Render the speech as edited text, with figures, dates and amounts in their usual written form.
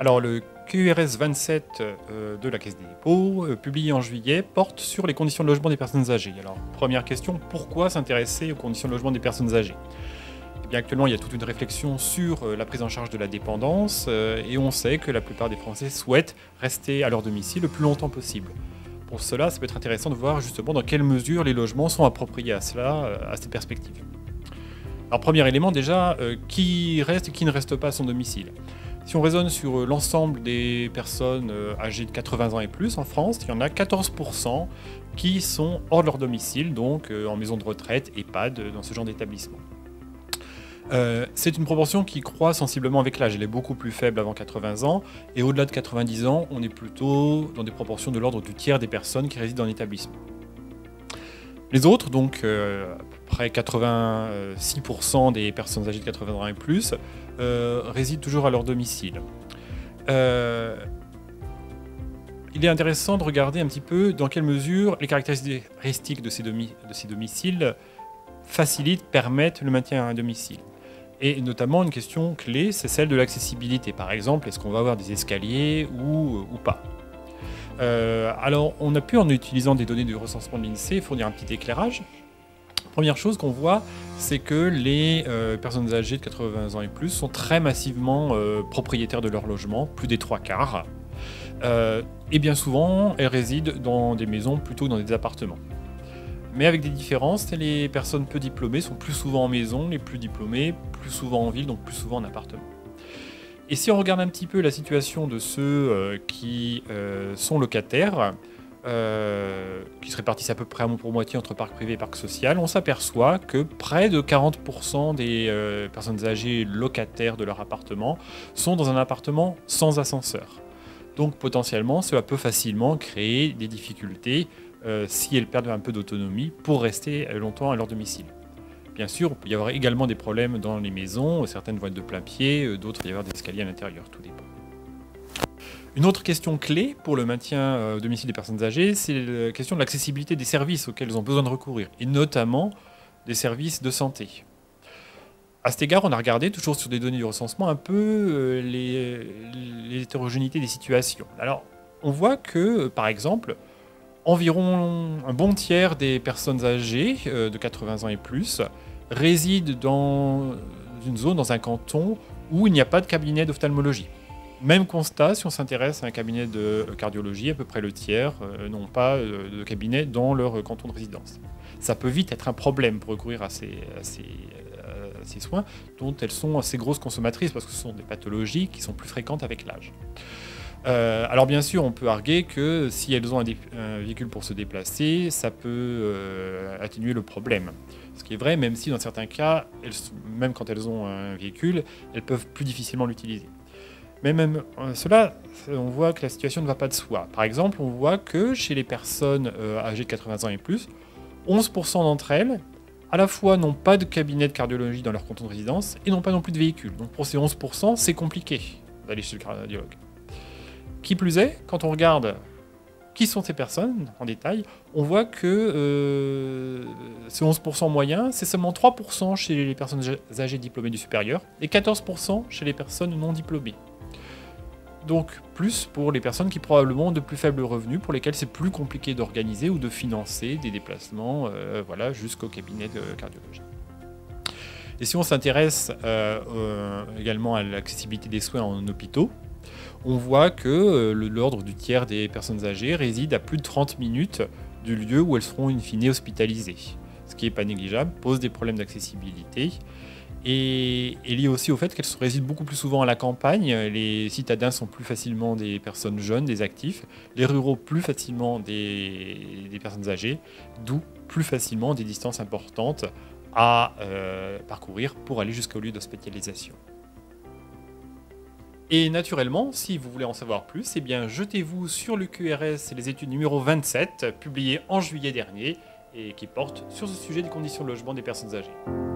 Alors le QRS 27 de la Caisse des dépôts, publié en juillet, porte sur les conditions de logement des personnes âgées. Alors première question, pourquoi s'intéresser aux conditions de logement des personnes âgées ? Eh bien, actuellement, il y a toute une réflexion sur la prise en charge de la dépendance et on sait que la plupart des Français souhaitent rester à leur domicile le plus longtemps possible. Pour cela, ça peut être intéressant de voir justement dans quelle mesure les logements sont appropriés à cela, à ces perspectives. Alors premier élément déjà, qui reste et qui ne reste pas à son domicile. Si on raisonne sur l'ensemble des personnes âgées de 80 ans et plus en France, il y en a 14% qui sont hors de leur domicile, donc en maison de retraite, EHPAD, dans ce genre d'établissement. C'est une proportion qui croît sensiblement avec l'âge. Elle est beaucoup plus faible avant 80 ans, et au-delà de 90 ans, on est plutôt dans des proportions de l'ordre du tiers des personnes qui résident en établissement. Les autres, donc à peu près 86% des personnes âgées de 80 ans et plus, résident toujours à leur domicile. Il est intéressant de regarder un petit peu dans quelle mesure les caractéristiques de ces domiciles permettent le maintien à un domicile. Et notamment, une question clé, c'est celle de l'accessibilité. Par exemple, est-ce qu'on va avoir des escaliers ou pas ? Alors, on a pu, en utilisant des données du recensement de l'INSEE, fournir un petit éclairage. Première chose qu'on voit, c'est que les personnes âgées de 80 ans et plus sont très massivement propriétaires de leur logement, plus des 3/4. Et bien souvent, elles résident dans des maisons plutôt que dans des appartements. Mais avec des différences, les personnes peu diplômées sont plus souvent en maison, les plus diplômées plus souvent en ville, donc plus souvent en appartement. Et si on regarde un petit peu la situation de ceux qui sont locataires, qui se répartissent à peu près pour moitié entre parc privé et parc social, on s'aperçoit que près de 40% des personnes âgées locataires de leur appartement sont dans un appartement sans ascenseur. Donc potentiellement, cela peut facilement créer des difficultés si elles perdent un peu d'autonomie pour rester longtemps à leur domicile. Bien sûr, il peut y avoir également des problèmes dans les maisons, certaines vont être de plein pied, d'autres il va y avoir des escaliers à l'intérieur, tout dépend. Une autre question clé pour le maintien au domicile des personnes âgées, c'est la question de l'accessibilité des services auxquels elles ont besoin de recourir, et notamment des services de santé. À cet égard, on a regardé, toujours sur des données du recensement, un peu l'hétérogénéité des situations. Alors, on voit que, par exemple, environ un bon tiers des personnes âgées de 80 ans et plus résident dans une zone, dans un canton, où il n'y a pas de cabinet d'ophtalmologie. Même constat, si on s'intéresse à un cabinet de cardiologie, à peu près le tiers n'ont pas de cabinet dans leur canton de résidence. Ça peut vite être un problème pour recourir à ces soins, dont elles sont assez grosses consommatrices, parce que ce sont des pathologies qui sont plus fréquentes avec l'âge. Alors bien sûr, on peut arguer que si elles ont un véhicule pour se déplacer, ça peut atténuer le problème. Ce qui est vrai, même si dans certains cas, même quand elles ont un véhicule, elles peuvent plus difficilement l'utiliser. Mais même cela, on voit que la situation ne va pas de soi. Par exemple, on voit que chez les personnes âgées de 80 ans et plus, 11% d'entre elles, à la fois n'ont pas de cabinet de cardiologie dans leur canton de résidence et n'ont pas non plus de véhicule. Donc pour ces 11%, c'est compliqué d'aller chez le cardiologue. Qui plus est, quand on regarde qui sont ces personnes en détail, on voit que ces 11% moyens, c'est seulement 3% chez les personnes âgées diplômées du supérieur et 14% chez les personnes non diplômées. Donc plus pour les personnes qui probablement ont de plus faibles revenus, pour lesquelles c'est plus compliqué d'organiser ou de financer des déplacements jusqu'au cabinet de cardiologie. Et si on s'intéresse également à l'accessibilité des soins en hôpitaux, on voit que l'ordre du tiers des personnes âgées réside à plus de 30 minutes du lieu où elles seront in fine hospitalisées. Ce qui n'est pas négligeable, pose des problèmes d'accessibilité et est lié aussi au fait qu'elles résident beaucoup plus souvent à la campagne. Les citadins sont plus facilement des personnes jeunes, des actifs, les ruraux plus facilement des personnes âgées, d'où plus facilement des distances importantes à parcourir pour aller jusqu'au lieu d'hospitalisation. Et naturellement, si vous voulez en savoir plus, eh bien jetez-vous sur le QRS et les études numéro 27, publiées en juillet dernier, et qui portent sur ce sujet des conditions de logement des personnes âgées.